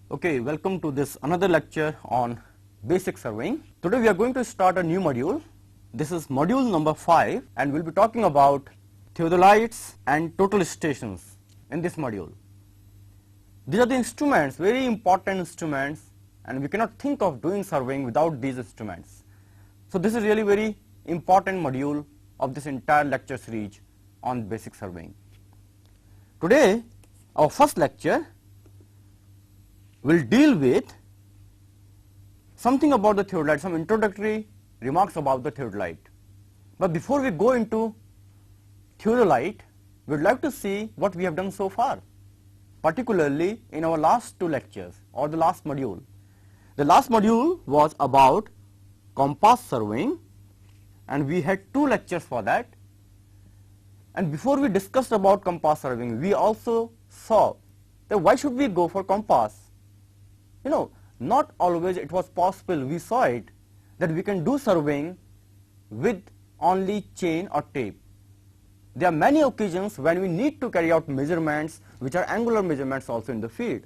Okay, welcome to this another lecture on basic surveying. Today we are going to start a new module. This is module number 5 and we'll be talking about theodolites and total stations in this module. These are the instruments, very important instruments, and we cannot think of doing surveying without these instruments. So this is really very important module of this entire lecture series on basic surveying. Today our first lecture will deal with something about the theodolite, some introductory remarks about the theodolite. But before we go into theodolite, we would like to see what we have done so far, particularly in our last two lectures or the last module. The last module was about compass surveying and we had 2 lectures for that. And before we discussed about compass surveying, we also saw that why should we go for compass? You know, not always it was possible, we saw it, that we can do surveying with only chain or tape. There are many occasions when we need to carry out measurements which are angular measurements also in the field.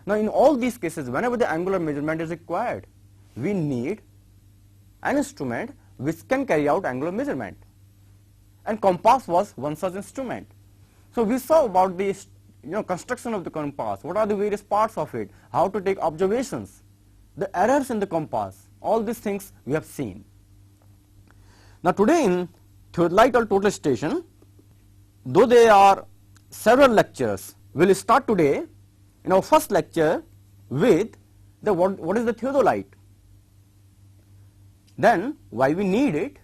Now in all these cases, whenever the angular measurement is required, we need an instrument which can carry out angular measurement. And compass was one such instrument. So we saw about the construction of the compass, what are the various parts of it, how to take observations, the errors in the compass, all these things we have seen. Now today in theodolite or total station, though there are several lectures, we will start today in our first lecture with the what is the theodolite, then why we need it.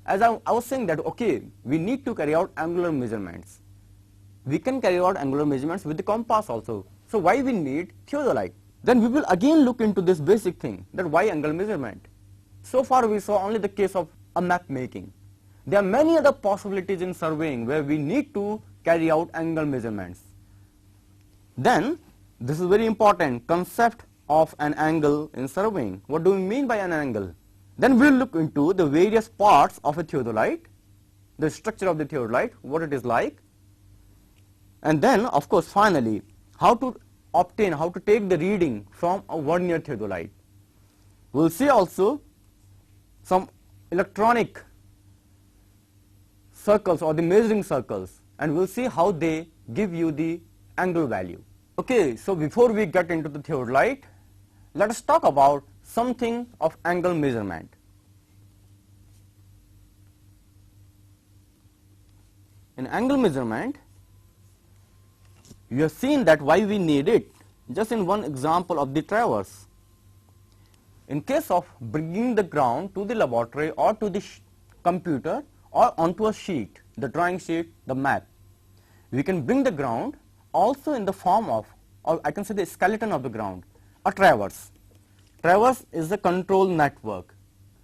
As I was saying that okay, we need to carry out angular measurements. We can carry out angular measurements with the compass also. So why we need theodolite? Then we will again look into this basic thing, that why angular measurement. So far we saw only the case of a map making. There are many other possibilities in surveying where we need to carry out angle measurements. Then this is very important, concept of an angle in surveying. What do we mean by an angle? Then we will look into the various parts of a theodolite, the structure of the theodolite, what it is like. And then of course finally how to obtain, how to take the reading from a vernier theodolite. We will see also some electronic circles or the measuring circles, and we will see how they give you the angle value. Okay, so before we get into the theodolite, let us talk about something of angle measurement. In angle measurement, you have seen that why we need it, just in one example of the traverse. In case of bringing the ground to the laboratory or to the computer or onto a sheet, the drawing sheet, the map, we can bring the ground also in the form of, or I can say the skeleton of the ground, a traverse. Traverse is the control network.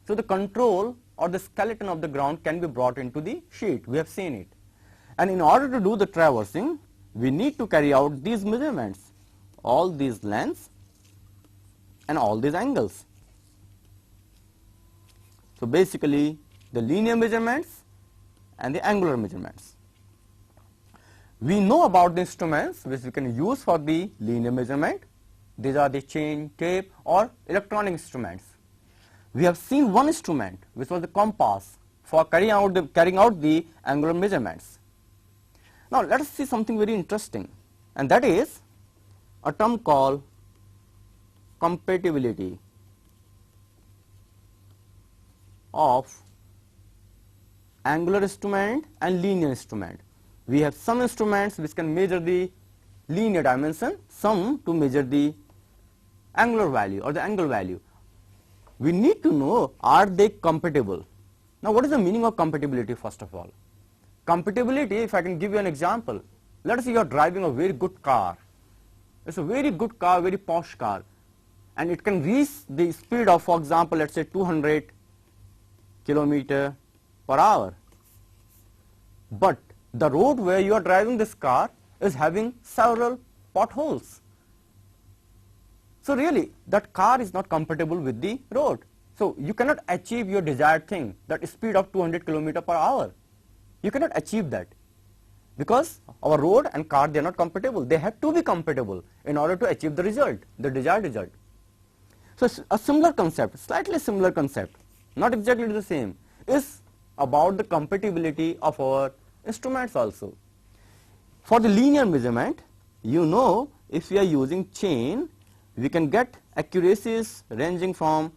So the control or the skeleton of the ground can be brought into the sheet, we have seen it. And in order to do the traversing, we need to carry out these measurements, all these lengths and all these angles. So basically the linear measurements and the angular measurements. We know about the instruments which we can use for the linear measurement. These are the chain, tape or electronic instruments. We have seen one instrument which was the compass for carrying out the angular measurements. Now let us see something very interesting, and that is a term called compatibility of angular instrument and linear instrument. We have some instruments which can measure the linear dimension, some to measure the angular value or the angle value. We need to know, are they compatible? Now what is the meaning of compatibility first of all? Compatibility, if I can give you an example, let us say you are driving a very good car. It's a very good car, very posh car, and it can reach the speed of, for example, let's say 200 km per hour. But the road where you are driving this car is having several potholes. So really that car is not compatible with the road. So you cannot achieve your desired thing, that speed of 200 km per hour. You cannot achieve that because our road and car, they are not compatible. They have to be compatible in order to achieve the result, the desired result. So a similar concept, slightly similar concept, not exactly the same, is about the compatibility of our instruments also. For the linear measurement, you know, if we are using chain, we can get accuracies ranging from,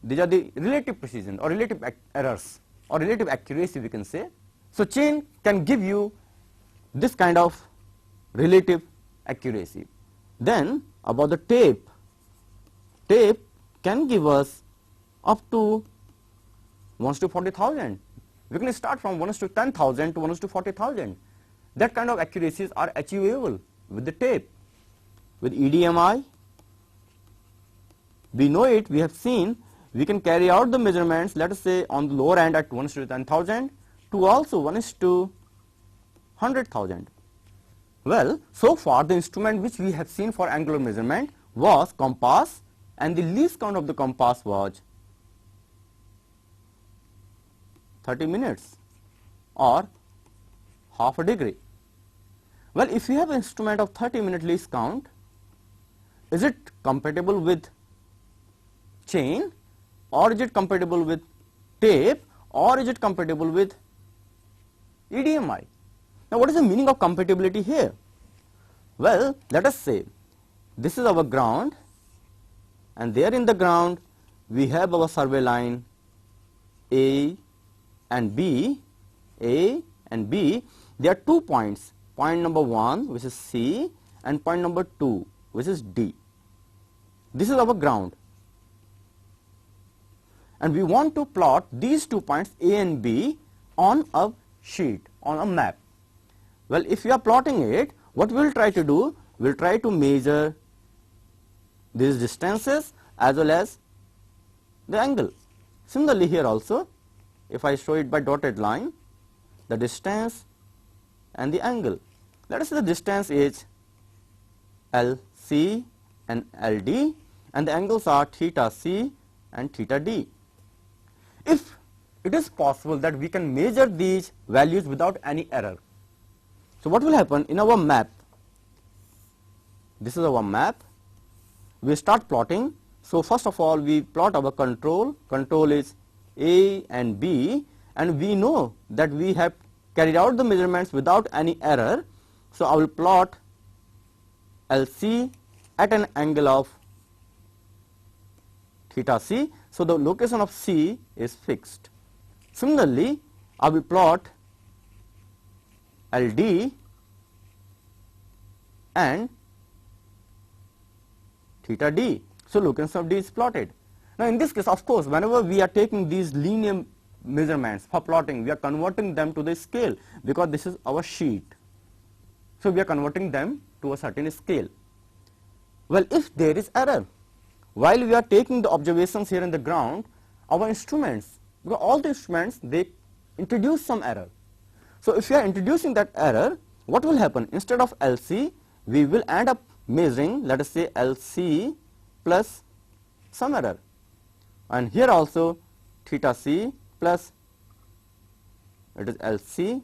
these are the relative precision or relative errors or relative accuracy we can say. So chain can give you this kind of relative accuracy. Then about the tape, tape can give us up to 1:40,000. We can start from 1:10,000 to 1:40,000. That kind of accuracies are achievable with the tape. With EDMI, we know it, we have seen, we can carry out the measurements, let us say on the lower end at 1:10,000 to also 1:100,000. Well, so far the instrument which we have seen for angular measurement was compass, and the least count of the compass was 30 minutes or half a degree. Well, if you have an instrument of 30-minute least count, is it compatible with chain, or is it compatible with tape, or is it compatible with EDMI? Now what is the meaning of compatibility here? Well, let us say this is our ground, and there in the ground we have our survey line A and B. A and B, there are 2 points, point number 1 which is C and point number 2 which is D. This is our ground, and we want to plot these 2 points A and B on a sheet, on a map. Well, if we are plotting it, what we will try to do, we will try to measure these distances as well as the angle. Similarly here also, if I show it by dotted line, the distance and the angle. Let us say the distance is LC and LD, and the angles are theta C and theta D. If it is possible that we can measure these values without any error, so what will happen in our map? This is our map. We start plotting. So first of all, we plot our control. Control is A and B, and we know that we have carried out the measurements without any error. So I will plot LC at an angle of theta C. So the location of C is fixed. Similarly, I will plot LD and theta D. So location of D is plotted. Now in this case, of course, whenever we are taking these linear measurements for plotting, we are converting them to the scale, because this is our sheet. So we are converting them to a certain scale. Well, if there is error, while we are taking the observations here in the ground, our instruments, because all the instruments, they introduce some error. So if we are introducing that error, what will happen? Instead of LC, we will end up measuring, let us say, LC plus some error, and here also theta C plus, it is LC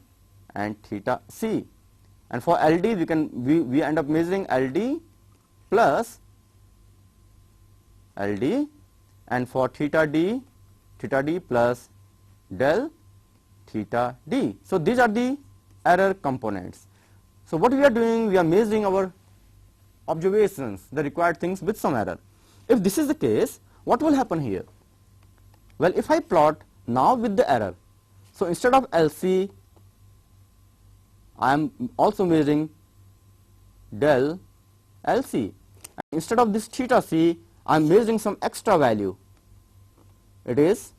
and theta C, and for LD we end up measuring LD plus LD, and for theta D plus del theta D. So these are the error components. So what we are doing, we are measuring our observations, the required things, with some error. If this is the case, what will happen here? Well, if I plot now with the error, so instead of LC, I am also measuring del LC, and instead of this theta C, I am measuring some extra value, it is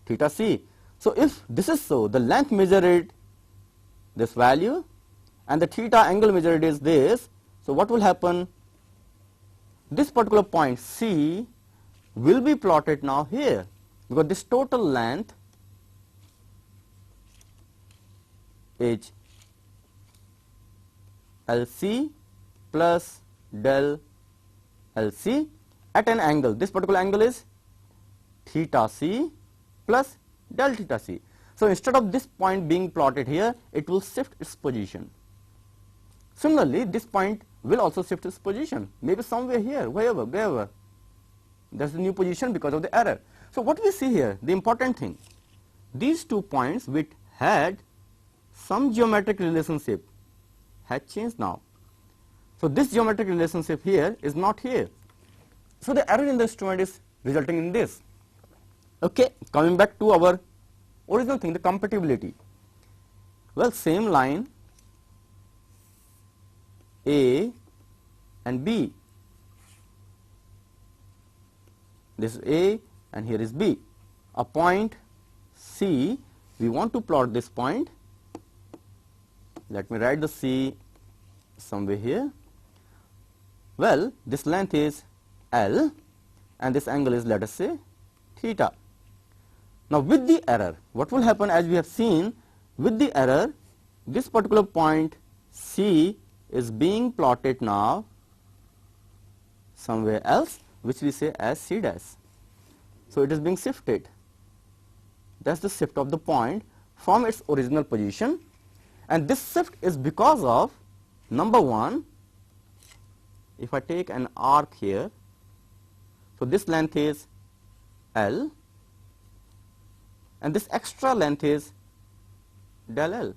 theta C. So if this is so, the length measured this value and the theta angle measured is this, so what will happen? This particular point C will be plotted now here, because this total length is LC plus del LC at an angle. This particular angle is theta C plus del theta C. So instead of this point being plotted here, it will shift its position. Similarly, this point will also shift its position, maybe somewhere here, wherever. That's the new position because of the error. So what we see here, the important thing, these 2 points which had some geometric relationship had changed now. So this geometric relationship here is not here. So the error in the instrument is resulting in this. Okay, coming back to our original thing, the compatibility. Well, same line A and B. This is A and here is B. A point C, we want to plot this point. Let me write the C somewhere here. Well, this length is L and this angle is, let us say, theta. Now with the error, what will happen, as we have seen, with the error, this particular point C is being plotted now somewhere else, which we say as C dash. So it is being shifted. That's the shift of the point from its original position, and this shift is because of, number one, if I take an arc here, so this length is L and this extra length is del L.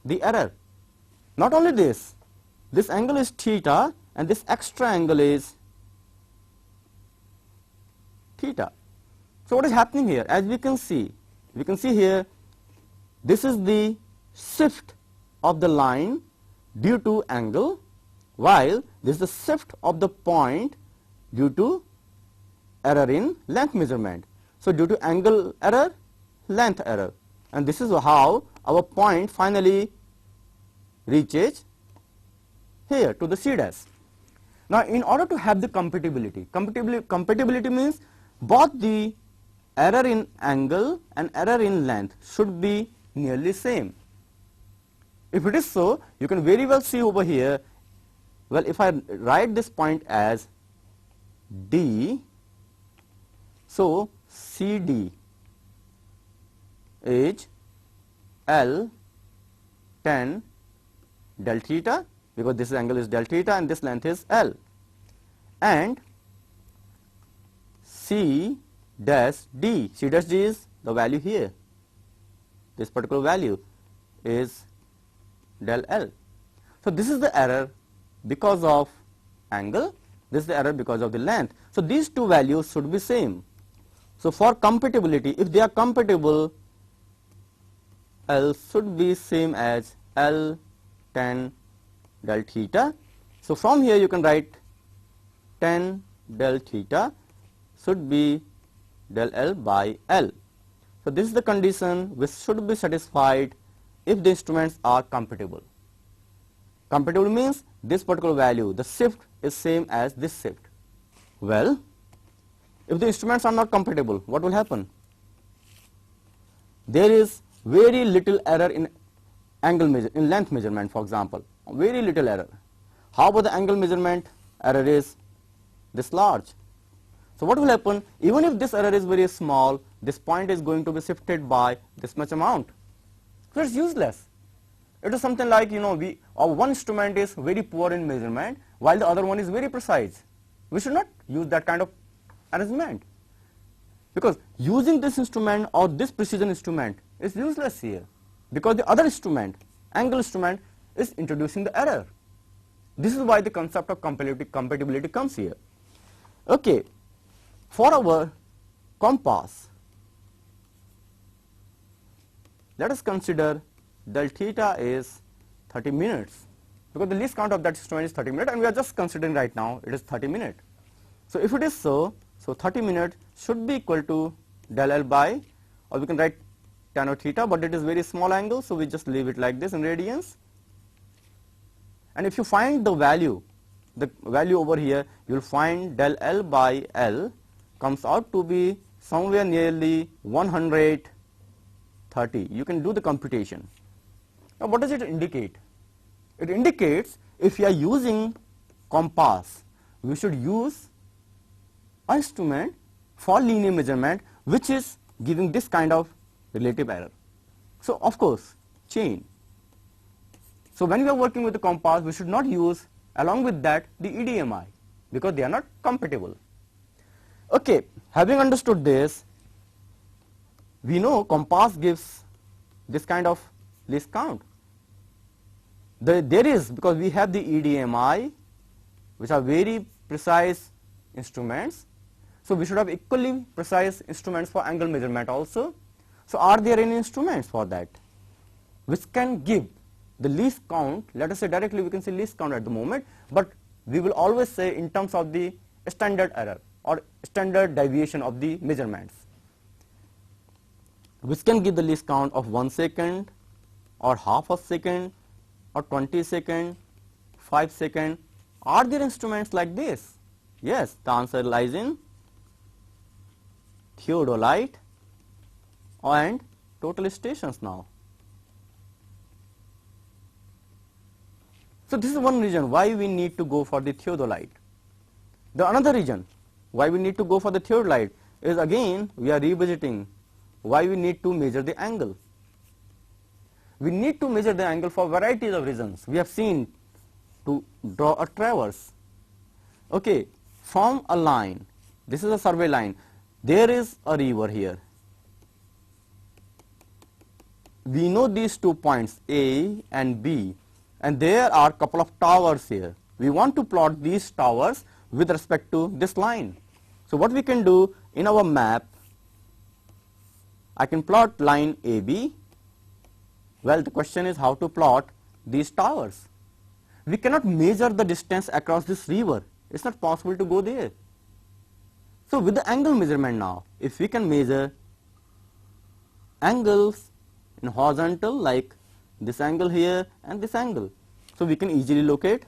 The error, not only this angle is theta and this extra angle is theta. So what is happening here? As we can see here, this is the shift of the line due to angle, while this is the shift of the point due to error in length measurement. So due to angle error, length error, and this is how our point finally reaches here to the C dash. Now in order to have the compatibility means both the error in angle and error in length should be nearly same. If it is so, you can very well see over here, well, if I write this point as D, so CD is L tan del theta, because this angle is del theta and this length is L, and C dash D, C dash D is the value here, this particular value is del L. So this is the error because of angle, this is the error because of the length. So these two values should be same. So for compatibility, if they are compatible, L should be same as L tan del theta. So from here you can write tan del theta should be del L by L. So this is the condition which should be satisfied if the instruments are compatible. Compatible means this particular value, the shift is same as this shift. Well, if the instruments are not compatible, what will happen? There is very little error in length measurement, for example, very little error. How about the angle measurement? Error is this large. So what will happen? Even if this error is very small, this point is going to be shifted by this much amount. So it's useless. It is something like, one instrument is very poor in measurement while the other one is very precise. We should not use that kind of arrangement, because using this instrument or this precision instrument is useless here, because the other instrument, angle instrument, is introducing the error. This is why the concept of compatibility comes here. Okay, for our compass, let us consider del theta is 30 minutes, because the least count of that instrument is 30 minutes and we are just considering right now it is 30 minutes. So if it is so 30 minutes should be equal to del L by, or we can write tan of theta, but it is very small angle, so we just leave it like this in radians. And if you find the value over here, you will find del L by L comes out to be somewhere nearly 130. You can do the computation. Now what does it indicate? It indicates if you are using compass, we should use an instrument for linear measurement which is giving this kind of relative error. So of course, chain. So when we are working with the compass, we should not use along with that the EDMI because they are not compatible. Okay, having understood this, we know compass gives this kind of least count. There is, because we have the EDMI which are very precise instruments, so we should have equally precise instruments for angle measurement also. So are there any instruments for that which can give the least count? Let us say directly we can say least count at the moment, but we will always say in terms of the standard error or standard deviation of the measurements, which can give the least count of 1 second or half a second or 20 second, 5 second. Are there instruments like this? Yes, the answer lies in theodolite and total stations now. So this is one reason why we need to go for the theodolite. The another reason why we need to go for the theodolite is, again we are revisiting why we need to measure the angle. We need to measure the angle for varieties of reasons. We have seen to draw a traverse. Okay, from a line, this is a survey line, there is a river here. We know these 2 points A and B, and there are couple of towers here. We want to plot these towers with respect to this line. So what we can do in our map, I can plot line AB. Well, the question is how to plot these towers. We cannot measure the distance across this river. It's not possible to go there. So with the angle measurement now, if we can measure angles in horizontal like this angle here and this angle, so we can easily locate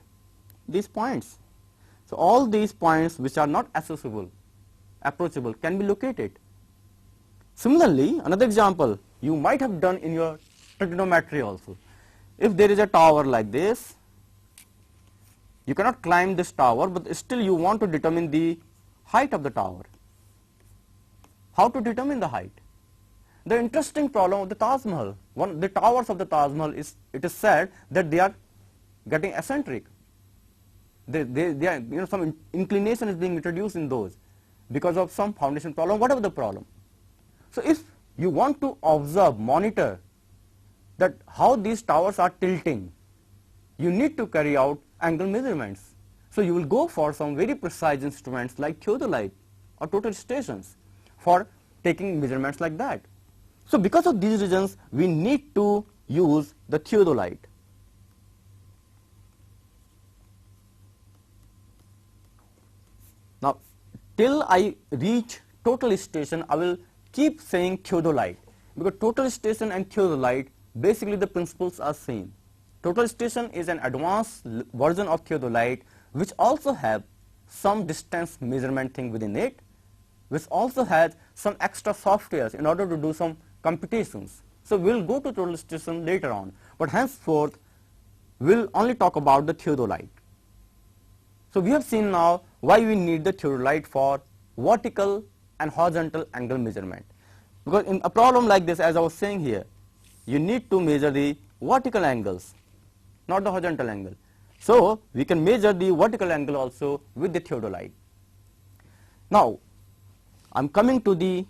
these points. So all these points which are not accessible, approachable, can be located. Similarly, another example you might have done in your trigonometry also. If there is a tower like this, you cannot climb this tower, but still you want to determine the height of the tower. How to determine the height? The interesting problem of the Taj Mahal, the towers of the Taj Mahal is, it is said that they are getting eccentric. They are, some inclination is being introduced in those because of some foundation problem, whatever the problem. So if you want to observe, monitor that how these towers are tilting, you need to carry out angle measurements. So you will go for some very precise instruments like theodolite or total stations for taking measurements like that. So because of these reasons, we need to use the theodolite. Now, till I reach total station, I will keep saying theodolite, because total station and theodolite, basically the principles are same. Total station is an advanced version of theodolite which also have some distance measurement thing within it, which also has some extra softwares in order to do some computations. So we will go to total station later on, but henceforth we will only talk about the theodolite. So we have seen now why we need the theodolite for vertical and horizontal angle measurement, because in a problem like this, as I was saying here, you need to measure the vertical angles, not the horizontal angle. So we can measure the vertical angle also with the theodolite. Now I am coming to the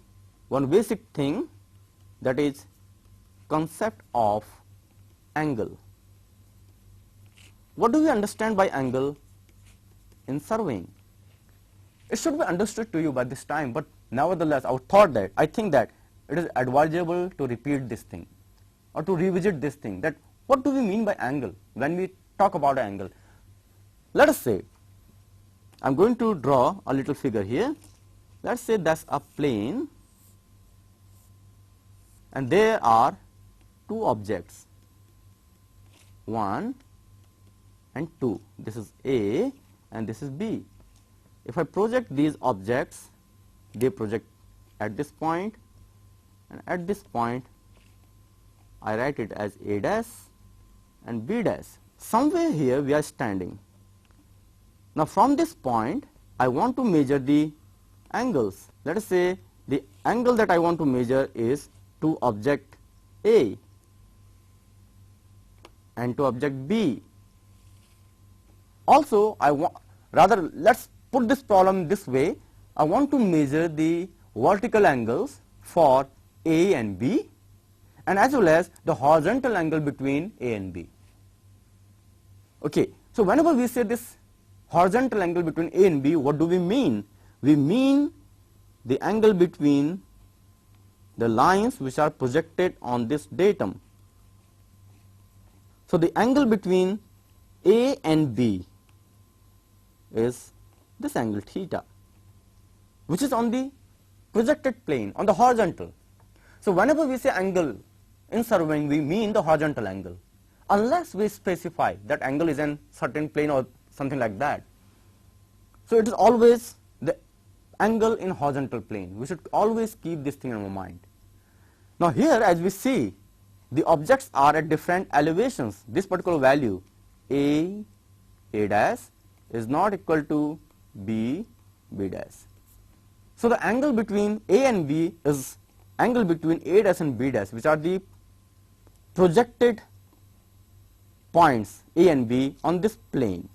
one basic thing, that is concept of angle. What do we understand by angle in surveying? It should be understood to you by this time, but nevertheless I think that it is advisable to repeat this thing or to revisit this thing, that what do we mean by angle when we talk about angle. Let us say, I am going to draw a little figure here. Let us say that's a plane and there are two objects, 1 and 2. This is A and this is B. If I project these objects, they project at this point, and at this point I write it as A dash and B dash. somewhere here we are standing. Now from this point I want to measure the angles. Let us say the angle that I want to measure is to object A and to object B. Also let's put this problem this way. I want to measure the vertical angles for A and B, and as well as the horizontal angle between A and B. Okay, so whenever we say this horizontal angle between A and B, what do we mean? We mean the angle between the lines which are projected on this datum. So the angle between A and B is this angle theta, which is on the projected plane, on the horizontal. So whenever we say angle in surveying, we mean the horizontal angle, unless we specify that angle is in certain plane or something like that. So it is always the angle in horizontal plane. We should always keep this thing in our mind. Now here, as we see, the objects are at different elevations. This particular value A dash is not equal to B dash. So the angle between A and B is angle between A dash and B dash, which are the projected points A and B on this plane.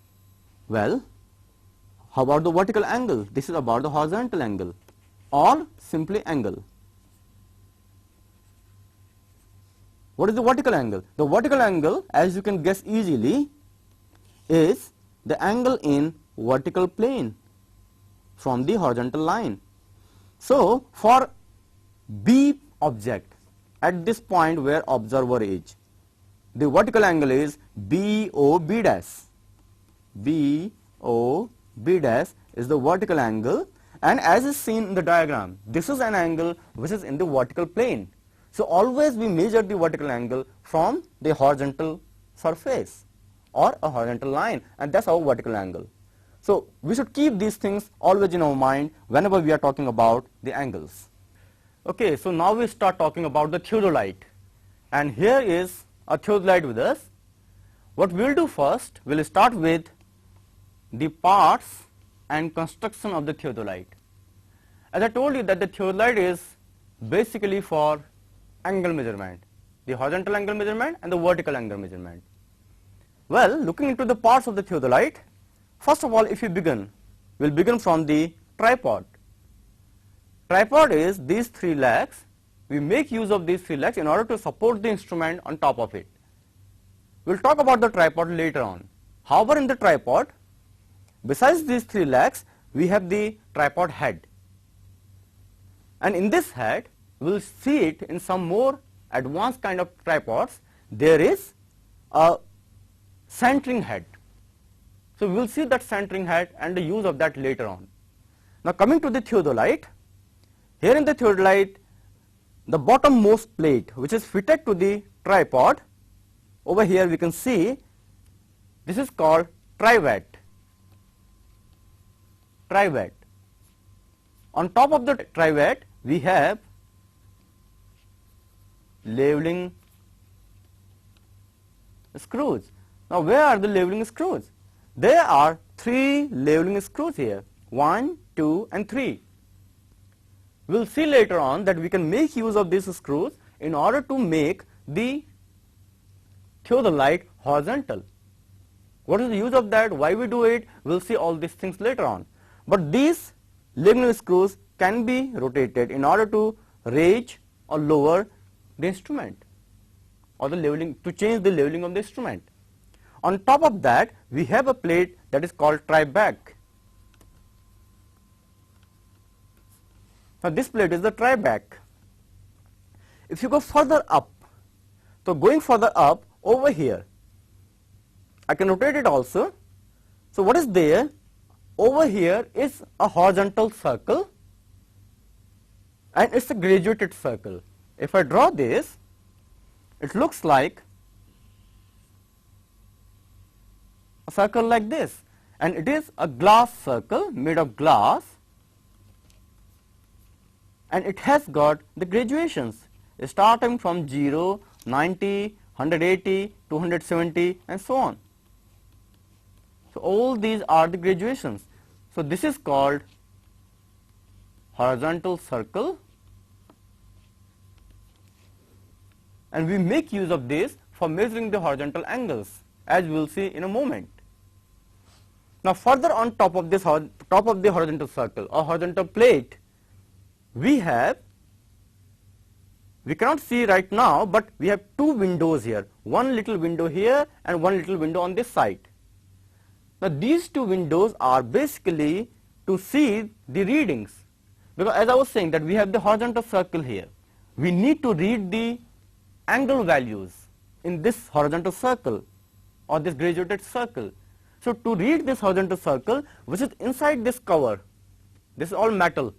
Well, how about the vertical angle? This is about the horizontal angle or simply angle. What is the vertical angle? The vertical angle, as you can guess easily, is the angle in vertical plane from the horizontal line. So for B object at this point where observer is, the vertical angle is BOB dash. BOB dash is the vertical angle, and as is seen in the diagram, this is an angle which is in the vertical plane. So always we measure the vertical angle from the horizontal surface or a horizontal line, and that's our vertical angle. So we should keep these things always in our mind whenever we are talking about the angles. Okay, so now we start talking about the theodolite, and here is a theodolite with us. What we will do first, we will start with the parts and construction of the theodolite. As I told you that the theodolite is basically for angle measurement, the horizontal angle measurement and the vertical angle measurement. Well, looking into the parts of the theodolite, first of all, if you begin, we will begin from the tripod. Tripod is these three legs. We make use of these three legs in order to support the instrument on top of it. We will talk about the tripod later on. However, in the tripod, besides these three legs, we have the tripod head. And in this head, we will see it in some more advanced kind of tripods. There is a centering head. So we will see that centering head and the use of that later on. Now coming to the theodolite, here in the theodolite, the bottommost plate which is fitted to the tripod, over here we can see this is called trivet. Trivet. On top of the trivet we have leveling screws. Now where are the leveling screws? There are 3 leveling screws here, 1, 2 and 3. We will see later on that we can make use of these screws in order to make the theodolite horizontal. What is the use of that? Why we do it? We will see all these things later on. But these leveling screws can be rotated in order to raise or lower the instrument, or the leveling, to change the leveling of the instrument. On top of that, we have a plate that is called tri-back. Now this plate is the tri-back. If you go further up, so going further up over here, I can rotate it also. So what is there? Over here is a horizontal circle and it's a graduated circle. If I draw this, it looks like a circle like this, and it is a glass circle made of glass, and it has got the graduations starting from 0, 90, 180, 270 and so on. So all these are the graduations. So this is called horizontal circle, and we make use of this for measuring the horizontal angles, as we will see in a moment. Now further on top of the horizontal circle or horizontal plate, we cannot see right now, but we have two windows here, one little window here and one little window on this side. Now these two windows are basically to see the readings, because as I was saying that we have the horizontal circle here. We need to read the angle values in this horizontal circle or this graduated circle. So to read this horizontal circle, which is inside this cover, this is all metal.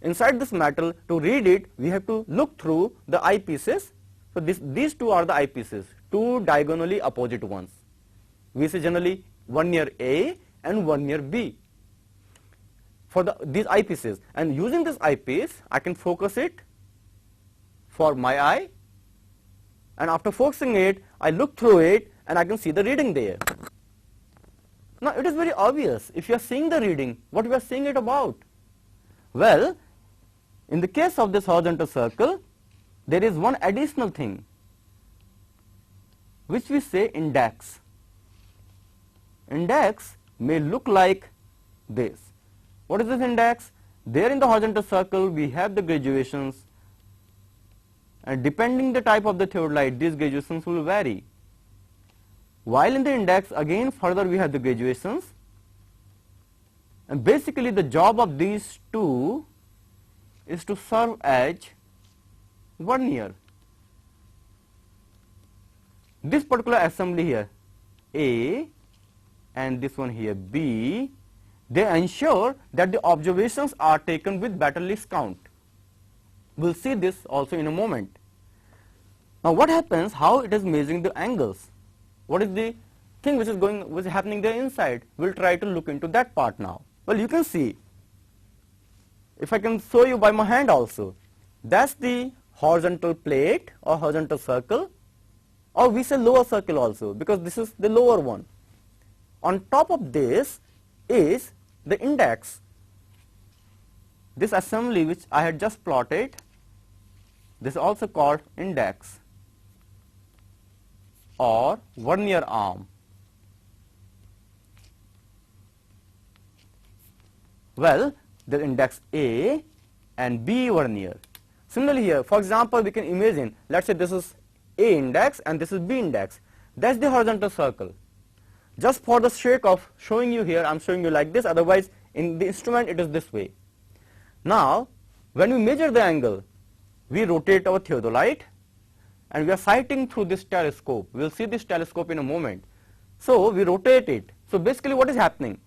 Inside this metal, to read it, we have to look through the eyepieces. So these two are the eyepieces, two diagonally opposite ones. We say generally one near A and one near B for these eyepieces. And using this eyepiece, I can focus it for my eye, and after focusing it, I look through it and I can see the reading there. Now it is very obvious, if you are seeing the reading, what we are seeing it about? Well, in the case of this horizontal circle, there is one additional thing, which we say index. Index may look like this. What is this index? There in the horizontal circle we have the graduations, and depending the type of the theodolite, these graduations will vary. While in the index, again further we have the graduations, and basically the job of these two is to serve as vernier. This particular assembly here, A, and this one here, B, they ensure that the observations are taken with better least count. We will see this also in a moment. Now what happens, how it is measuring the angles? What is the thing which is happening there inside? We will try to look into that part now. Well, you can see, if I can show you by my hand also, that's the horizontal plate or horizontal circle, or we say lower circle also, because this is the lower one. On top of this is the index. This assembly which I had just plotted, this is also called index or vernier arm. Well, the index A and B vernier. Similarly here, for example, we can imagine, let's say this is A index and this is B index. That's the horizontal circle. Just for the sake of showing you here, I am showing you like this, otherwise in the instrument it is this way. Now, when we measure the angle, we rotate our theodolite and we are sighting through this telescope. We will see this telescope in a moment. So we rotate it. So basically what is happening?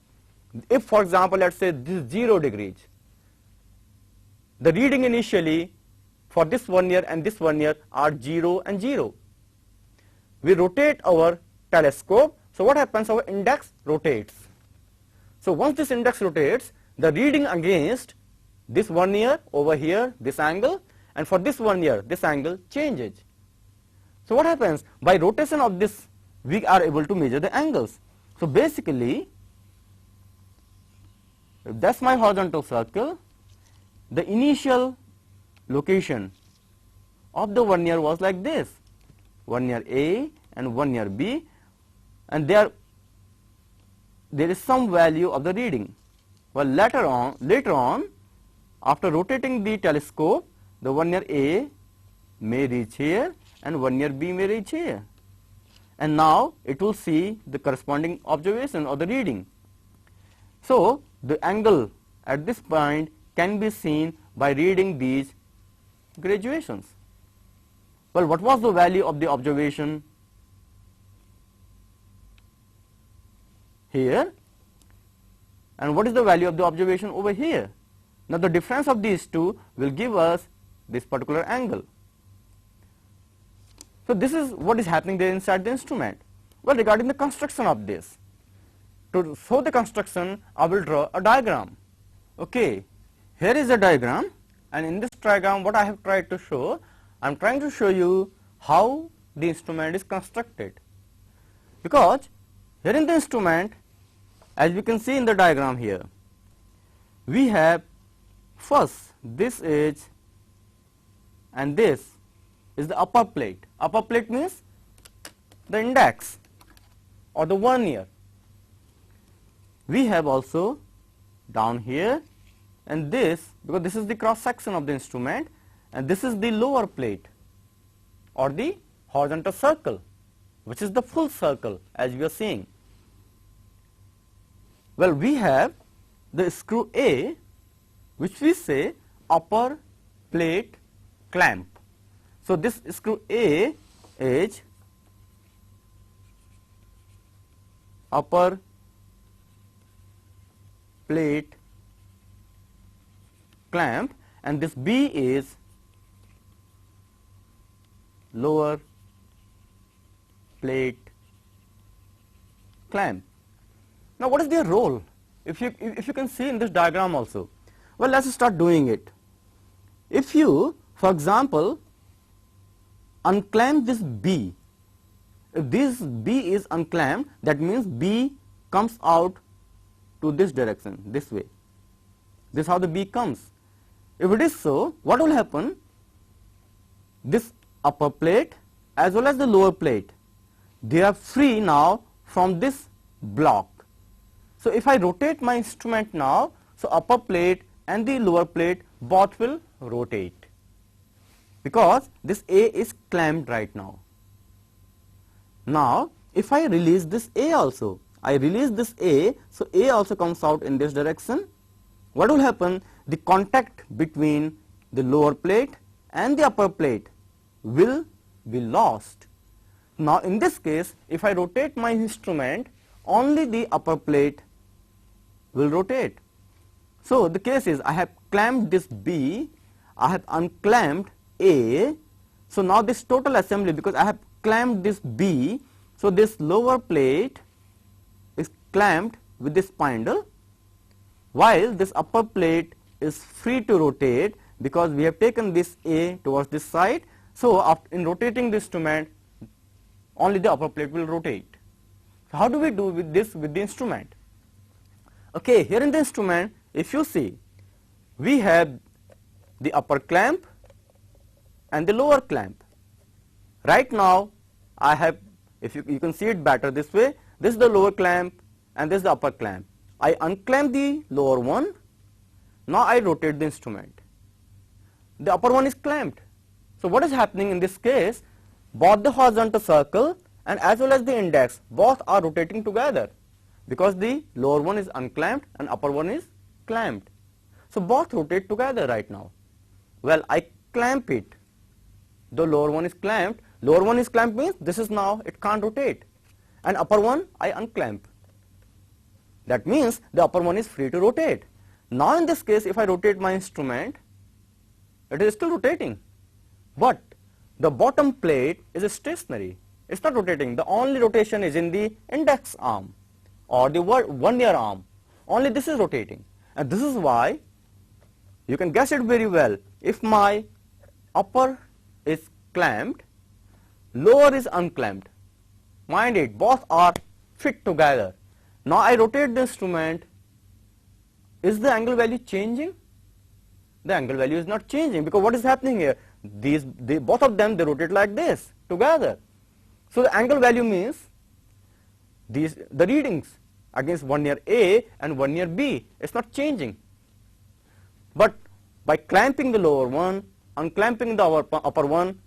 If for example, let's say this is 0 degrees, the reading initially for this vernier and this vernier are 0 and 0. We rotate our telescope. So what happens? Our index rotates. So once this index rotates, the reading against this vernier over here, this angle, and for this vernier, this angle changes. So what happens? By rotation of this, we are able to measure the angles. So basically, if that's my horizontal circle, the initial location of the vernier was like this, vernier A and vernier B, and there is some value of the reading. Well, later on, after rotating the telescope, the vernier A may reach here and vernier B may reach here, and now it will see the corresponding observation or the reading. So the angle at this point can be seen by reading these graduations. Well, what was the value of the observation here, and what is the value of the observation over here? Now the difference of these two will give us this particular angle. So this is what is happening there inside the instrument. Well, regarding the construction of this, to show the construction, I will draw a diagram. Okay, here is a diagram, and in this diagram what I have tried to show, I am trying to show you how the instrument is constructed. Because here in the instrument as we can see in the diagram here, we have first this is, and this is the upper plate. Upper plate means the index or the vernier. We have also down here, and this, because this is the cross section of the instrument, and this is the lower plate or the horizontal circle, which is the full circle as we are seeing. Well, we have the screw A, which we say upper plate clamp. So this screw A is upper plate clamp, and this B is lower plate clamp. Now, what is their role? If you can see in this diagram also. Well, let's start doing it. If you, for example, unclamp this B, if this B is unclamped, that means B comes out to this direction, this way. This is how the B comes. If it is so, what will happen? This upper plate as well as the lower plate, they are free now from this block. So if I rotate my instrument now, so upper plate and the lower plate both will rotate, because this A is clamped right now. Now if I release this A also, I release this A, so A also comes out in this direction. What will happen? The contact between the lower plate and the upper plate will be lost. Now in this case, if I rotate my instrument, only the upper plate will rotate. So the case is, I have clamped this B, I have unclamped A. So now this total assembly, because I have clamped this B, so this lower plate is clamped with this spindle, while this upper plate is free to rotate, because we have taken this A towards this side. So in rotating the instrument, only the upper plate will rotate. So how do we do with this with the instrument? Okay, here in the instrument, if you see, we have the upper clamp and the lower clamp. Right now I have, if you can see it better this way, this is the lower clamp and this is the upper clamp. I unclamp the lower one, now I rotate the instrument. The upper one is clamped. So what is happening in this case? Both the horizontal circle and as well as the index, both are rotating together, because the lower one is unclamped and upper one is clamped. So both rotate together right now. Well, I clamp it. The lower one is clamped. Lower one is clamped means this is now, it can't rotate. And upper one, I unclamp. That means the upper one is free to rotate. Now in this case, if I rotate my instrument, it is still rotating, but the bottom plate is stationary. It's not rotating. The only rotation is in the index arm or the vernier arm. Only this is rotating, and this is why you can guess it very well. If my upper is clamped, lower is unclamped. Mind it, both are fit together. Now I rotate the instrument. Is the angle value changing? The angle value is not changing, because what is happening here? Both of them, they rotate like this together. So the angle value means the readings against vernier A and vernier B, it's not changing. But by clamping the lower one, unclamping the upper one,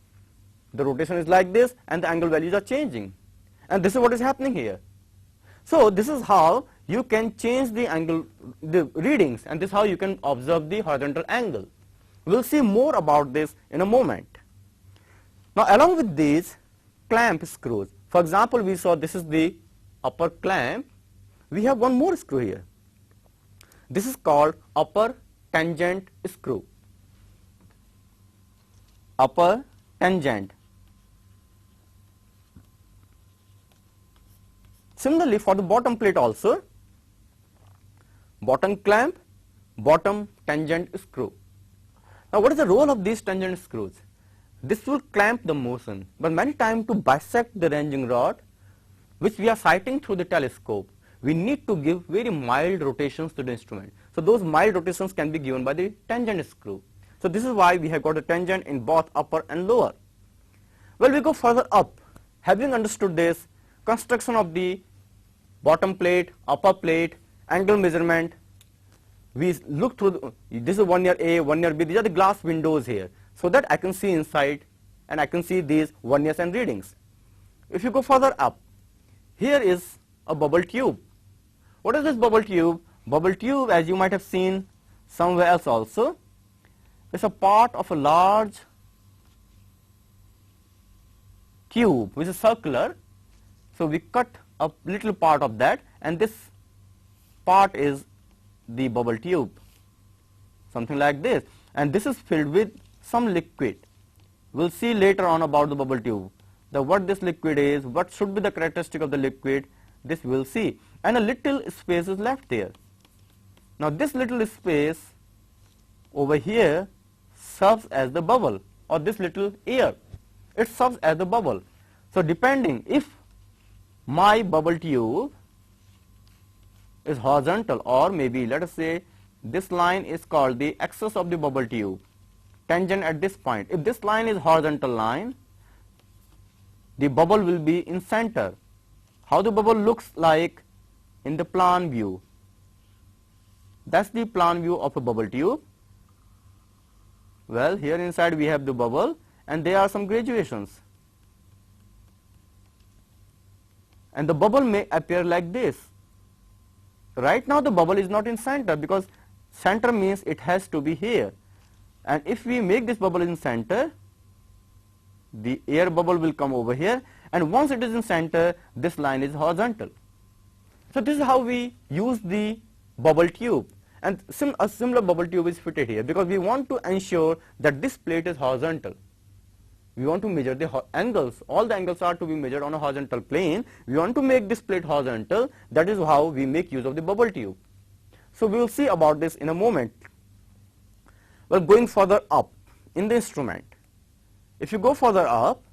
the rotation is like this and the angle values are changing. And this is what is happening here. So this is how you can change the angle, the readings, and this is how you can observe the horizontal angle. We'll see more about this in a moment. Now along with these clamp screws, for example, we saw this is the upper clamp. We have one more screw here. This is called upper tangent screw. Upper tangent. Similarly, for the bottom plate also, bottom clamp, bottom tangent screw. Now what is the role of these tangent screws? This will clamp the motion, but many times to bisect the ranging rod, which we are sighting through the telescope, we need to give very mild rotations to the instrument. So those mild rotations can be given by the tangent screw. So this is why we have got a tangent in both upper and lower. Well, we go further up. Having understood this, construction of the bottom plate, upper plate, angle measurement, we look through, this is vernier A, vernier B, these are the glass windows here, so that I can see inside and I can see these verniers and readings. If you go further up, here is a bubble tube. What is this bubble tube? Bubble tube, as you might have seen somewhere else also, is a part of a large tube which is circular. So we cut a little part of that, and this part is the bubble tube, something like this, and this is filled with some liquid. We'll see later on about the bubble tube, what this liquid is, what should be the characteristic of the liquid, this we'll see, and a little space is left there. Now this little space over here serves as the bubble, or this little air, it serves as the bubble. So depending if my bubble tube is horizontal, or maybe let us say this line is called the axis of the bubble tube, tangent at this point. If this line is horizontal line, the bubble will be in center. How the bubble looks like in the plan view? That's the plan view of a bubble tube. Well, here inside we have the bubble, and there are some graduations. And the bubble may appear like this. Right now the bubble is not in center, because center means it has to be here. And if we make this bubble in center, the air bubble will come over here, and once it is in center, this line is horizontal. So this is how we use the bubble tube, and a similar bubble tube is fitted here, because we want to ensure that this plate is horizontal. We want to measure the angles. All the angles are to be measured on a horizontal plane. We want to make this plate horizontal. That is how we make use of the bubble tube. So we will see about this in a moment. Well, going further up in the instrument, if you go further up,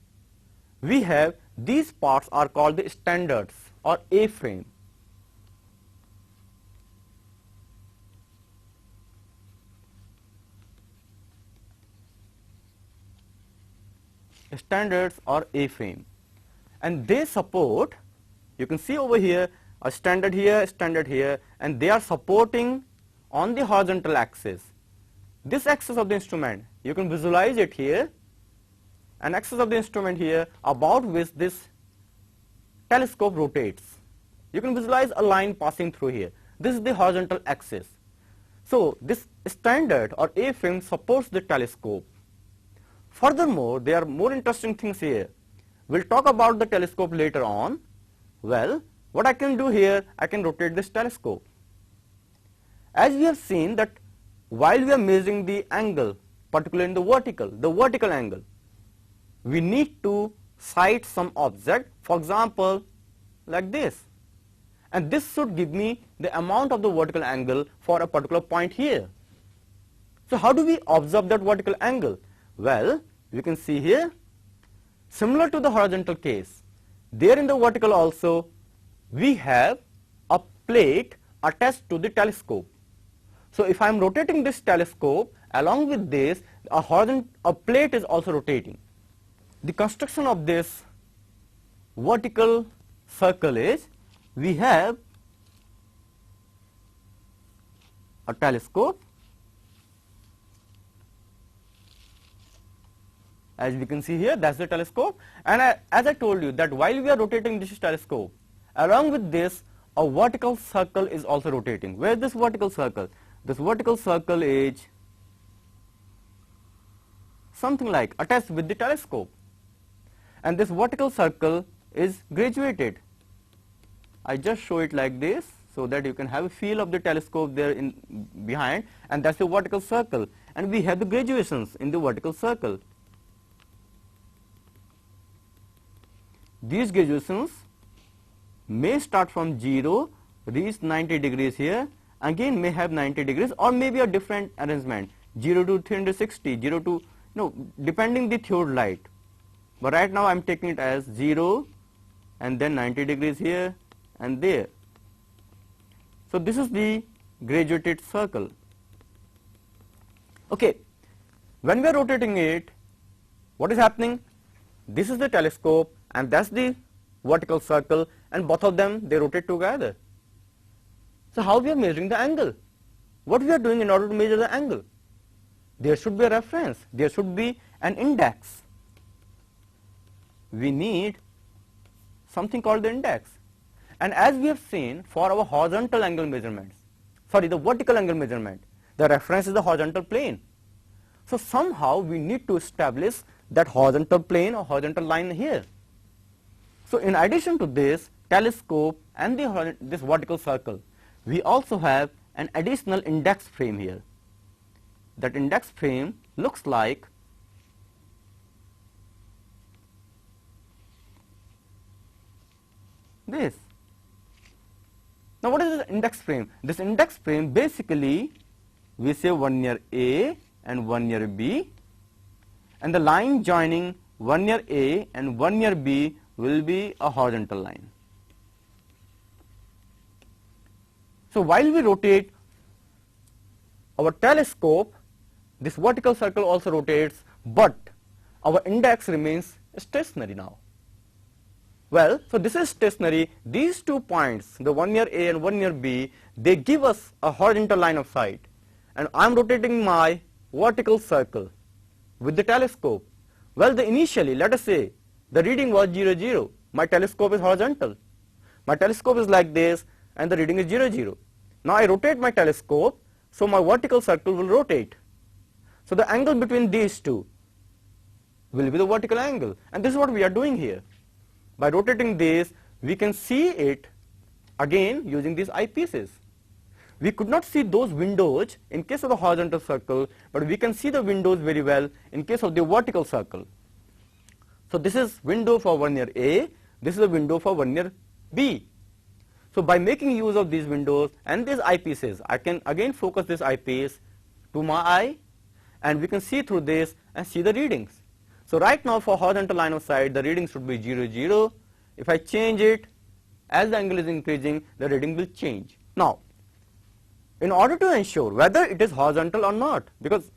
we have these parts are called the standards or A-frame. Standards or A-frame, and they support, you can see over here a standard here, and they are supporting on the horizontal axis. This axis of the instrument, you can visualize it here, an axis of the instrument here about which this telescope rotates. You can visualize a line passing through here. This is the horizontal axis. So this standard or A-frame supports the telescope. Furthermore, there are more interesting things here. We'll talk about the telescope later on. Well, what I can do here, I can rotate this telescope. As we have seen that while we are measuring the angle, particularly in the vertical angle, we need to sight some object, for example, like this. And this should give me the amount of the vertical angle for a particular point here. So how do we observe that vertical angle? Well, you can see here, similar to the horizontal case, there in the vertical also, we have a plate attached to the telescope. So if I am rotating this telescope, along with this, a plate is also rotating. The construction of this vertical circle is, we have a telescope. As we can see here, that's the telescope, and as I told you that while we are rotating this telescope, along with this, a vertical circle is also rotating. Where is this vertical circle? This vertical circle is something like attached with the telescope, and this vertical circle is graduated. I just show it like this so that you can have a feel of the telescope there in behind, and that's the vertical circle, and we have the graduations in the vertical circle. These graduations may start from 0, reach 90 degrees here, again may have 90 degrees, or maybe a different arrangement, 0 to 360, 0 to, depending the theodolite. But right now I am taking it as 0 and then 90 degrees here and there. So this is the graduated circle. Okay, when we are rotating it, what is happening? This is the telescope and that's the vertical circle, and both of them, they rotate together. So how we are measuring the angle? What we are doing in order to measure the angle? There should be a reference, there should be an index. We need something called the index. And as we have seen for our horizontal angle measurements, sorry, the vertical angle measurement, the reference is the horizontal plane. So somehow we need to establish that horizontal plane or horizontal line here. So in addition to this telescope and this vertical circle, we also have an additional index frame here. That index frame looks like this. Now what is this index frame? This index frame basically, we say one near A and one near B, and the line joining one near A and one near B will be a horizontal line. So while we rotate our telescope, this vertical circle also rotates, but our index remains stationary now. Well, so this is stationary. These 2 points, the one near A and one near B, they give us a horizontal line of sight. And I am rotating my vertical circle with the telescope. Well, initially, let us say, the reading was 0, 0. My telescope is horizontal. My telescope is like this, and the reading is 0, 0. Now I rotate my telescope, so my vertical circle will rotate. So the angle between these two will be the vertical angle. And this is what we are doing here. By rotating this, we can see it again using these eyepieces. We could not see those windows in case of the horizontal circle, but we can see the windows very well in case of the vertical circle. So this is window for one near A, this is a window for one near B. So by making use of these windows and these eyepieces, I can again focus this eyepiece to my eye, and we can see through this and see the readings. So right now for horizontal line of sight, the reading should be 0, 0. If I change it, as the angle is increasing, the reading will change. Now, in order to ensure whether it is horizontal or not, because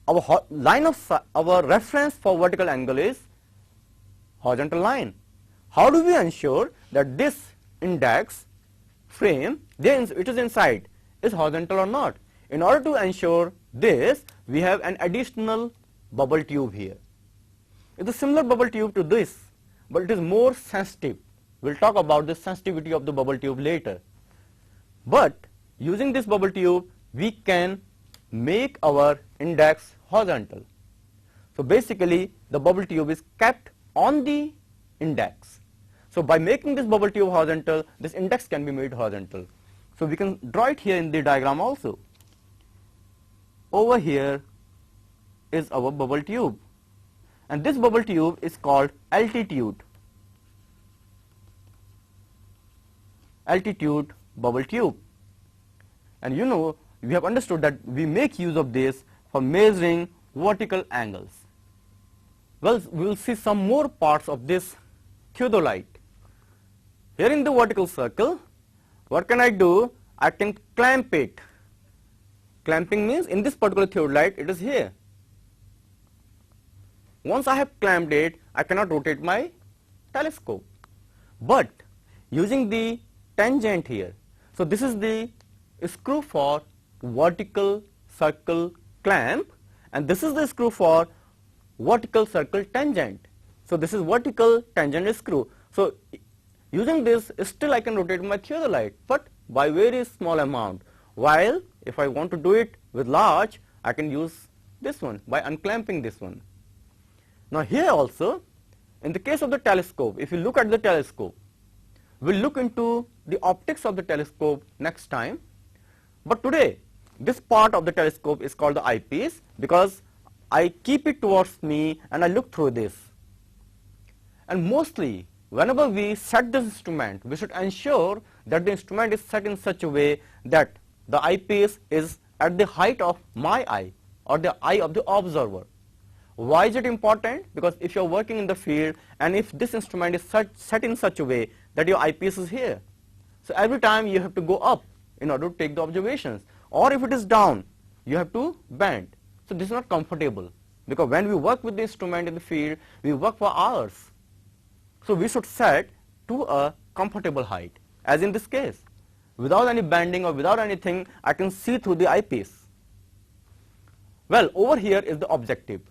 our our reference for vertical angle is horizontal line. How do we ensure that this index frame, it is inside, is horizontal or not? In order to ensure this, we have an additional bubble tube here. It's a similar bubble tube to this, but it is more sensitive. We'll talk about the sensitivity of the bubble tube later. But using this bubble tube, we can make our index horizontal. So basically, the bubble tube is kept on the index. So by making this bubble tube horizontal, this index can be made horizontal. So we can draw it here in the diagram also. Over here is our bubble tube, and this bubble tube is called altitude bubble tube. And you know, we have understood that we make use of this for measuring vertical angles. Well, we will see some more parts of this theodolite. Here in the vertical circle, what can I do? I can clamp it. Clamping means in this particular theodolite, it is here. Once I have clamped it, I cannot rotate my telescope. But using the tangent here, so this is the screw for vertical circle clamp, and this is the screw for vertical circle tangent. So this is vertical tangent screw. So using this, still I can rotate my theodolite, but by very small amount. While if I want to do it with large, I can use this one by unclamping this one. Now here also, in the case of the telescope, if you look at the telescope, we'll look into the optics of the telescope next time. But today, this part of the telescope is called the eyepiece because I keep it towards me and I look through this. And mostly, whenever we set this instrument, we should ensure that the instrument is set in such a way that the eyepiece is at the height of my eye or the eye of the observer. Why is it important? Because if you are working in the field and if this instrument is set in such a way that your eyepiece is here, so every time you have to go up in order to take the observations, or if it is down, you have to bend. So this is not comfortable, because when we work with the instrument in the field, we work for hours. So we should set to a comfortable height, as in this case. Without any bending or without anything, I can see through the eyepiece. Well, over here is the objective.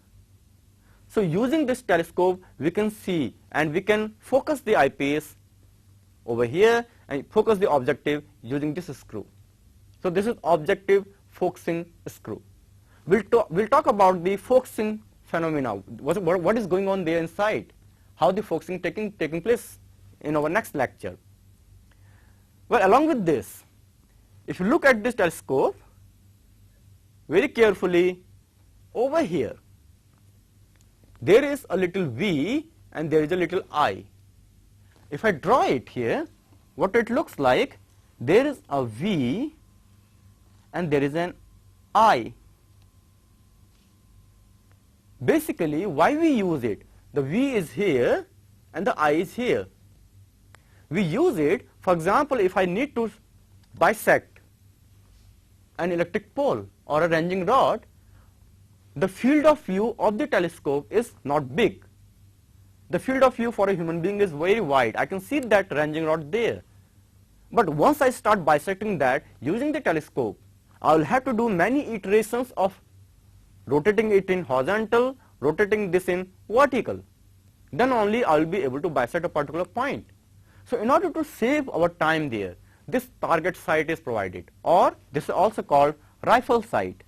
So using this telescope, we can see and we can focus the eyepiece over here and focus the objective using this screw. So this is objective focusing screw. We'll talk about the focusing phenomena, what is going on there inside, how the focusing taking place in our next lecture. Well, along with this, if you look at this telescope very carefully, over here there is a little V and there is a little I. If I draw it here, what it looks like, there is a V and there is an I. Basically, why we use it? The V is here and the I is here. We use it, for example, if I need to bisect an electric pole or a ranging rod, the field of view of the telescope is not big. The field of view for a human being is very wide. I can see that ranging rod there. But once I start bisecting that using the telescope, I will have to do many iterations of rotating it in horizontal, rotating this in vertical. Then only I will be able to bisect a particular point. So in order to save our time there, this target sight is provided, or this is also called rifle sight.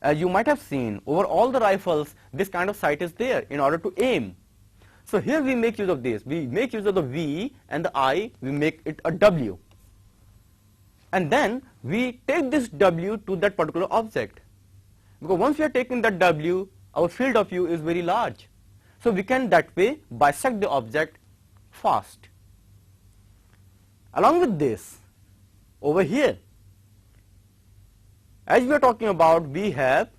As you might have seen, over all the rifles, this kind of sight is there in order to aim. So here we make use of this. We make use of the V and the I, we make it a W. And then we take this W to that particular object. Because once we are taking that W, our field of view is very large. So we can that way bisect the object fast. Along with this, over here, as we are talking about, we have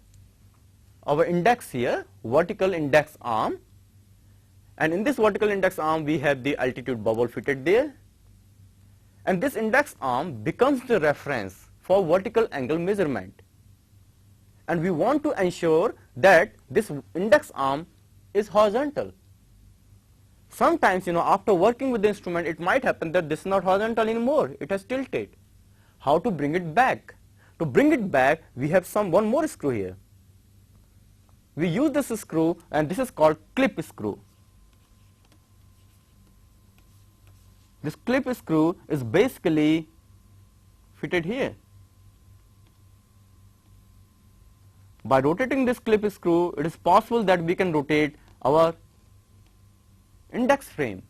our index here, vertical index arm, and in this vertical index arm we have the altitude bubble fitted there, and this index arm becomes the reference for vertical angle measurement, and we want to ensure that this index arm is horizontal. Sometimes, after working with the instrument, it might happen that this is not horizontal anymore, it has tilted. How to bring it back? To bring it back, we have one more screw here. We use this screw, and this is called clip screw. This clip screw is basically fitted here. By rotating this clip screw, it is possible that we can rotate our index frame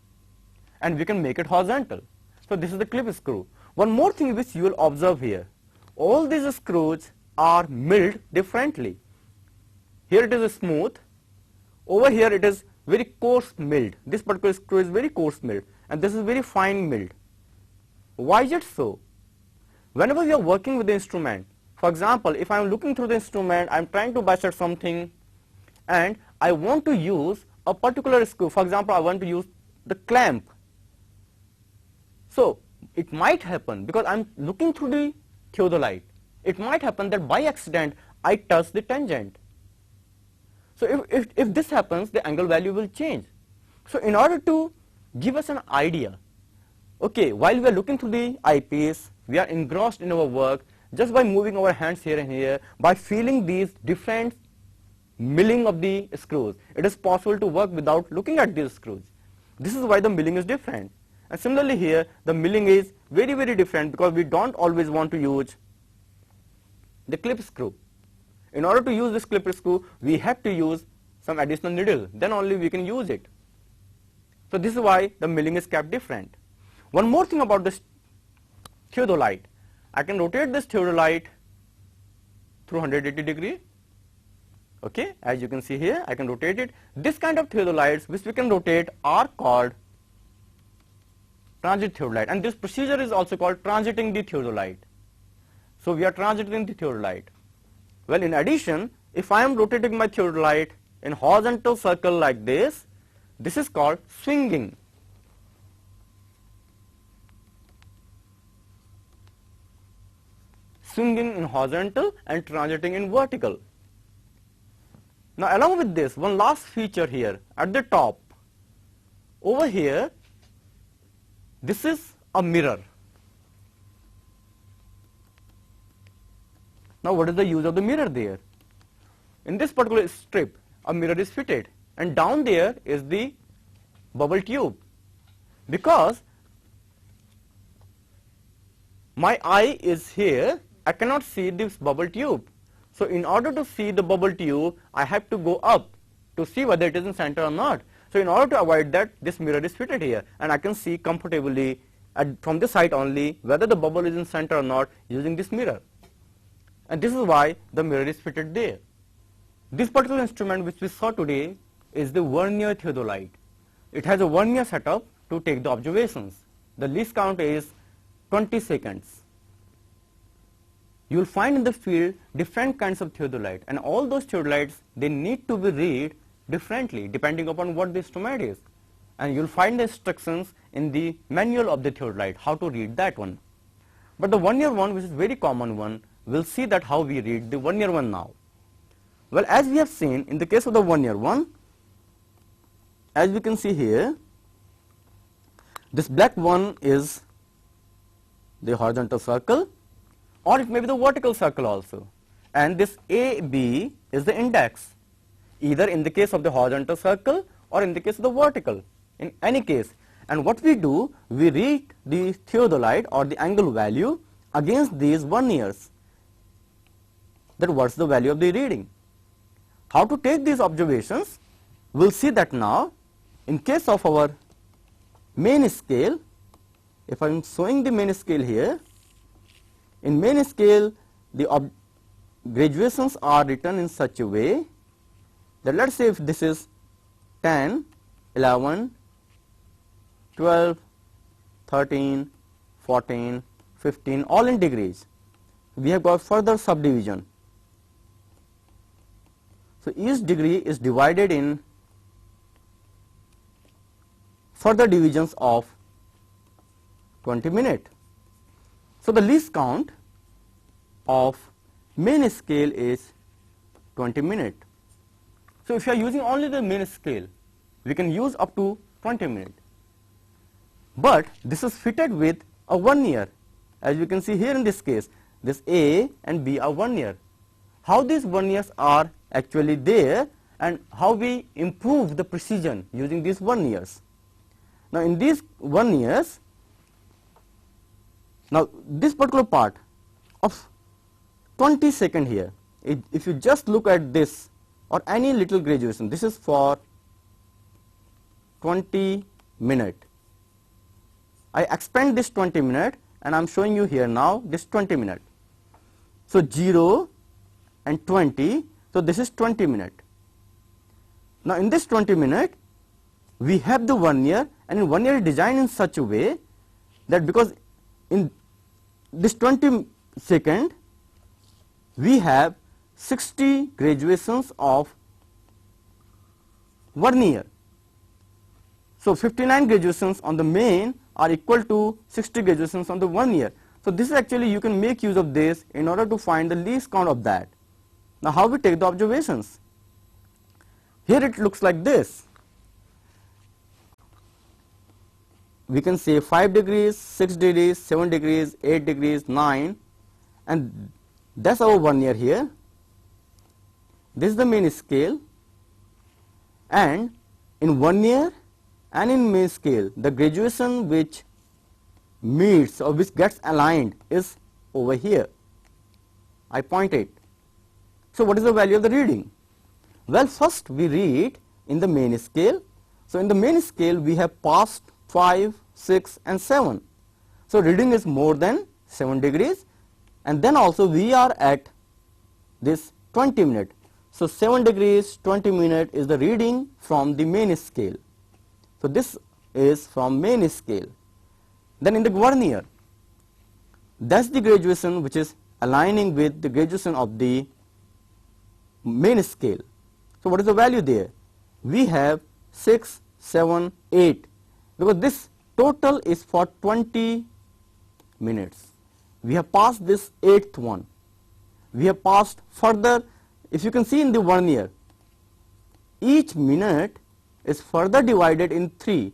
and we can make it horizontal. So this is the clip screw. One more thing which you will observe here, all these screws are milled differently. Here it is smooth, over here it is very coarse milled. This particular screw is very coarse milled and this is very fine milled. Why is it so? Whenever we are working with the instrument, for example, if I am looking through the instrument, I am trying to bisect something and I want to use a particular screw. For example, I want to use the clamp. So it might happen, because I am looking through the theodolite, it might happen that by accident I touch the tangent. So if this happens, the angle value will change. So in order to give us an idea, okay, while we are looking through the eyepiece, we are engrossed in our work, just by moving our hands here and here, by feeling these different milling of the screws, it is possible to work without looking at these screws. This is why the milling is different. And similarly here, the milling is very, very different, because we don't always want to use the clip screw. In order to use this clip screw, we have to use some additional needle, then only we can use it. So this is why the milling is kept different. One more thing about this theodolite, I can rotate this theodolite through 180 degree. Okay, as you can see here, I can rotate it. This kind of theodolites which we can rotate are called transit theodolite, and this procedure is also called transiting the theodolite. So we are transiting the theodolite. Well, in addition, if I am rotating my theodolite in horizontal circle like this is called swinging. swinging in horizontal and transiting in vertical. Now along with this, one last feature here at the top, over here, this is a mirror. Now what is the use of the mirror there? In this particular strip, a mirror is fitted, and down there is the bubble tube. Because my eye is here, I cannot see this bubble tube. So in order to see the bubble tube, I have to go up to see whether it is in center or not. So in order to avoid that, this mirror is fitted here, and I can see comfortably from this side only whether the bubble is in center or not using this mirror. And this is why the mirror is fitted there. This particular instrument which we saw today is the vernier theodolite. It has a vernier setup to take the observations. The least count is 20 seconds. You will find in the field different kinds of theodolite, and all those theodolites, they need to be read differently depending upon what the instrument is. And you will find the instructions in the manual of the theodolite, how to read that one. But the vernier one, which is very common one, we'll see that how we read the vernier one now. Well, as we have seen in the case of the vernier one, as we can see here, this black one is the horizontal circle, or it may be the vertical circle also, and this AB is the index, either in the case of the horizontal circle or in the case of the vertical, in any case. And what we do, we read the theodolite or the angle value against these verniers. That what's the value of the reading. How to take these observations, we'll see that now. In case of our main scale, if I'm showing the main scale here, in main scale the graduations are written in such a way that, let's say if this is 10, 11, 12, 13, 14, 15, all in degrees. We have got further subdivision. So each degree is divided in further divisions of 20 minutes. So the least count of main scale is 20 minutes. So if you are using only the main scale, we can use up to 20 minutes. But this is fitted with a vernier. As you can see here in this case, this A and B are vernier. How these verniers are actually there, and how we improve the precision using these verniers. Now in these verniers, now this particular part of 20 second here, if you just look at this or any little graduation, this is for 20 minutes. I expand this 20 minutes and I am showing you here now this 20 minutes. So 0 and 20, so this is 20 minutes. Now in this 20 minutes, we have the vernier, and in vernier is designed in such a way that because in this 20 second, we have 60 graduations of vernier. So 59 graduations on the main are equal to 60 graduations on the vernier. So this is actually, you can make use of this in order to find the least count of that. Now how we take the observations? Here it looks like this. We can say 5 degrees, 6 degrees, 7 degrees, 8 degrees, 9, and that's our vernier here. This is the main scale, and in vernier and in main scale, the graduation which meets or which gets aligned is over here. I point it. So what is the value of the reading? Well, first we read in the main scale. So in the main scale we have passed 5, 6 and 7. So reading is more than 7 degrees, and then also we are at this 20 minutes. So 7 degrees 20 minutes is the reading from the main scale. So this is from main scale. Then in the vernier, that's the graduation which is aligning with the graduation of the main scale. So what is the value there? We have 6, 7, 8, because this total is for 20 minutes. we have passed this 8th one. We have passed further. If you can see in the vernier, each minute is further divided in 3.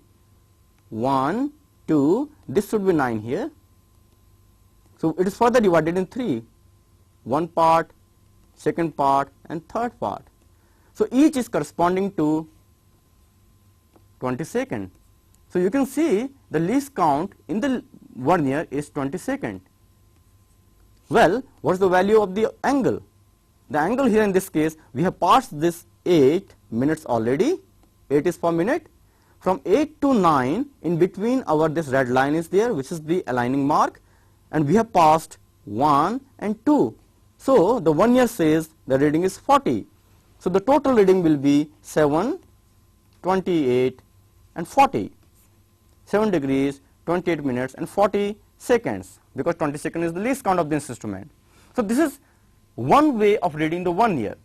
1, 2, this should be 9 here. So it is further divided in 3. One part, second part, and third part. So each is corresponding to 20 seconds. So you can see the least count in the vernier is 20 seconds. Well, what is the value of the angle? The angle here in this case, we have passed this 8 minutes already. 8 is per minute. From 8 to 9, in between our this red line is there, which is the aligning mark, and we have passed 1 and 2. So the vernier says the reading is 40. So the total reading will be 7, 28 and 40. 7 degrees, 28 minutes and 40 seconds, because 20 seconds is the least count of this instrument. So this is one way of reading the vernier.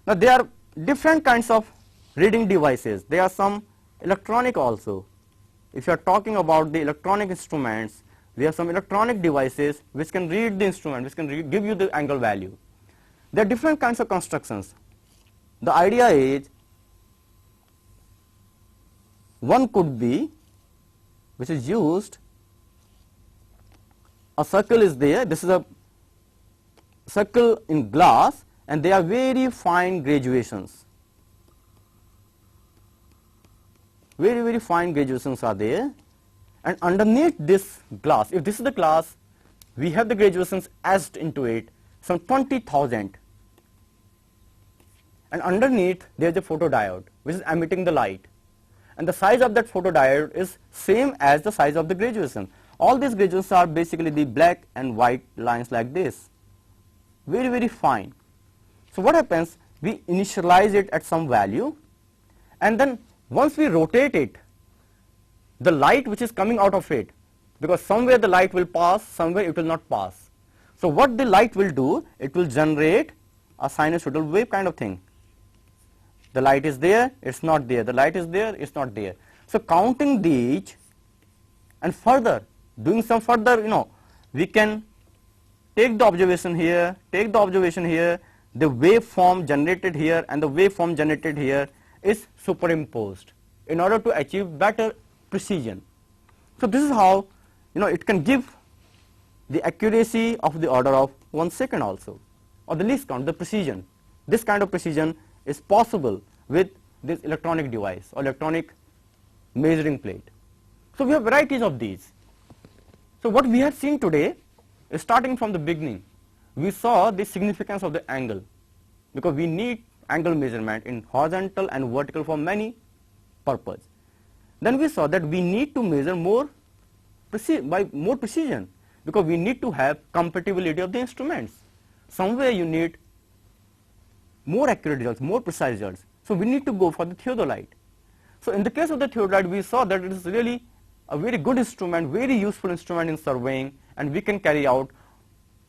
Now there are different kinds of reading devices. There are some electronic also. If you are talking about the electronic instruments, we have some electronic devices which can read the instrument, which can give you the angle value. There are different kinds of constructions. The idea is, one could be, which is used, a circle is there. This is a circle in glass, and there are very fine graduations. Very, very fine graduations are there. And underneath this glass, if this is the glass, we have the graduations etched into it, some 20,000. And underneath there is a photodiode which is emitting the light. And the size of that photodiode is same as the size of the graduation. All these graduations are basically the black and white lines like this. Very, very fine. So what happens? We initialize it at some value, and then once we rotate it, the light which is coming out of it, because somewhere the light will pass, somewhere it will not pass. So what the light will do, it will generate a sinusoidal wave kind of thing. The light is there, it's not there. The light is there, it's not there. So counting these and further, doing some further, we can take the observation here, take the observation here, the waveform generated here and the waveform generated here is superimposed in order to achieve better precision. So this is how it can give the accuracy of the order of 1 second also, or the least count, the precision. This kind of precision is possible with this electronic device or electronic measuring plate. So we have varieties of these. So what we have seen today is, starting from the beginning, we saw the significance of the angle, because we need angle measurement in horizontal and vertical for many purposes. Then we saw that we need to measure more precision, because we need to have compatibility of the instruments. Somewhere you need more accurate results, more precise results. So we need to go for the theodolite. So in the case of the theodolite, we saw that it is really a very good instrument, very useful instrument in surveying, and we can carry out,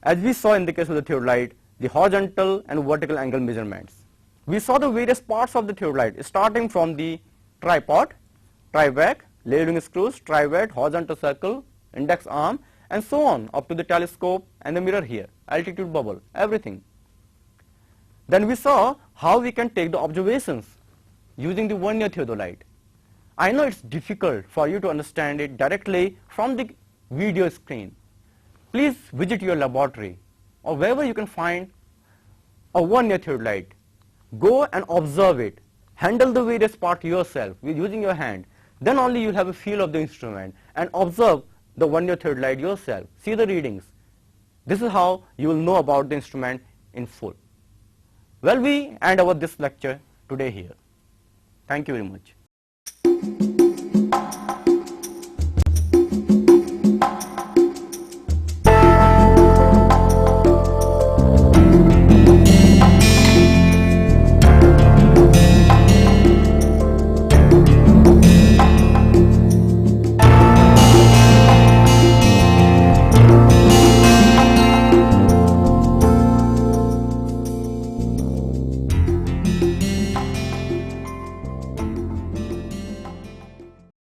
as we saw in the case of the theodolite, the horizontal and vertical angle measurements. We saw the various parts of the theodolite, starting from the tripod, tri-back, leveling screws, trivet, horizontal circle, index arm, and so on, up to the telescope and the mirror here, altitude bubble, everything. Then we saw how we can take the observations using the vernier theodolite. I know it's difficult for you to understand it directly from the video screen. Please visit your laboratory or wherever you can find a vernier theodolite. Go and observe it. Handle the various parts yourself with using your hand. Then only you will have a feel of the instrument, and observe the vernier theodolite yourself. See the readings. This is how you will know about the instrument in full. Well, we end our this lecture today here. Thank you very much.